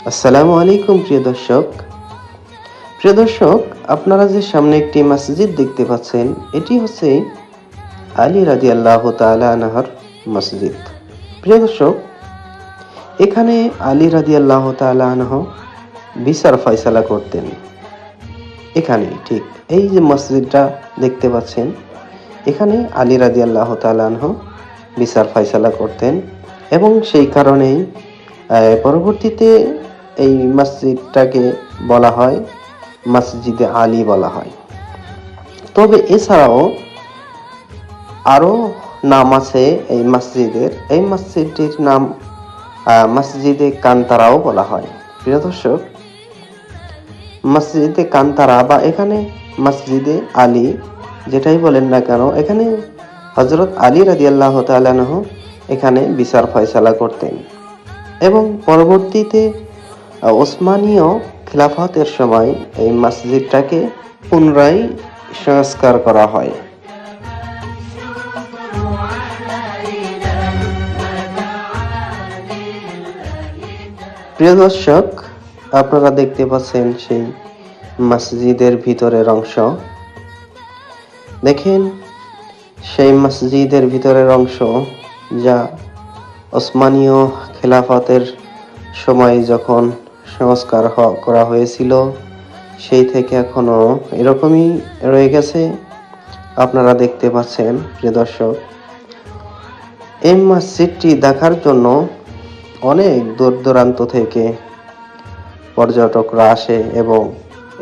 আসসালামু আলাইকুম প্রিয় দর্শক, আপনারা যে সামনে একটি মসজিদ দেখতে পাচ্ছেন, এটি হচ্ছে আলী রাদিয়াল্লাহু তাআলা আনহুর মসজিদ। প্রিয় দর্শক, এখানে আলী রাদিয়াল্লাহু তাআলা আনহু বিচার ফয়সালা করতেন। এখানে ঠিক এই যে মসজিদটা দেখতে পাচ্ছেন, এখানে আলী রাদিয়াল্লাহু তাআলা আনহু বিচার ফয়সালা করতেন এবং সেই কারণেই পরবর্তীতে এই মসজিদটাকে বলা হয় মসজিদে আলী বলা হয়। তবে এছাড়াও আরো নাম আছে এই মসজিদের। এই মসজিদটির নাম মসজিদে কান্তারাও বলা হয়। প্রিয় দর্শক, মসজিদে কান্তারা বা এখানে মসজিদে আলী যেটাই বলেন না কেন, এখানে হযরত আলী রাদিয়াল্লাহু তাআলা আনহু এখানে বিচার ফয়সালা করতেন এবং পরবর্তীতে ওসমানীয় খিলাফতের সময় এই মসজিদটাকে পুনরায় সংস্কার করা হয়। প্রিয় দর্শক, আপনারা দেখতে পাচ্ছেন সেই মসজিদের ভিতরের অংশ। দেখেন সেই মসজিদের ভিতরের অংশ যা ওসমানীয় খিলাফতের সময় যখন সংস্কার করা হয়েছিল, সেই থেকে এখনো এরকমই রয়ে গেছে। আপনারা দেখতে পাচ্ছেন প্রিয় দর্শক, এই মসজিদটি দেখার জন্য অনেক দূর দূরান্ত থেকে পর্যটকরা আসে এবং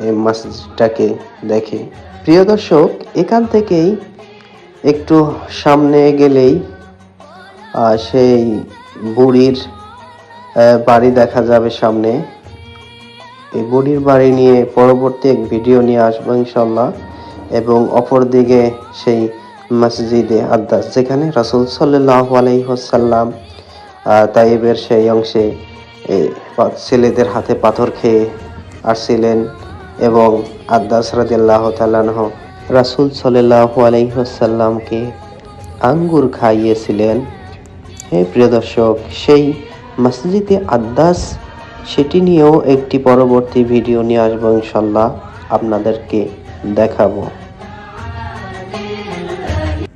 এই মসজিদটাকে দেখে। প্রিয় দর্শক, এখান থেকেই একটু সামনে গেলেই সেই বুড়ির বাড়ি দেখা যাবে সামনে। এই বুড়ির বাড়ি নিয়ে পরবর্তী এক ভিডিও নিয়ে আসবো ইনশাল্লাহ। এবং অপরদিকে সেই মসজিদে আদাস, যেখানে রাসূল সাল্লাল্লাহু আলাইহি ওয়াসাল্লাম তাইবের সেই অংশে ছেলেদের হাতে পাথর খেয়ে আসছিলেন এবং আদাস রাদিয়াল্লাহু তাআলা আনহু রাসূল সাল্লাল্লাহু আলাইহি ওয়াসাল্লামকে আঙ্গুর খাইয়েছিলেন। প্রিয় দর্শক, সেই মসজিদে আদাস সেটি নিয়েও একটি পরবর্তী ভিডিও নিয়ে আসবো ইনশাল্লাহ, আপনাদেরকে দেখাবো।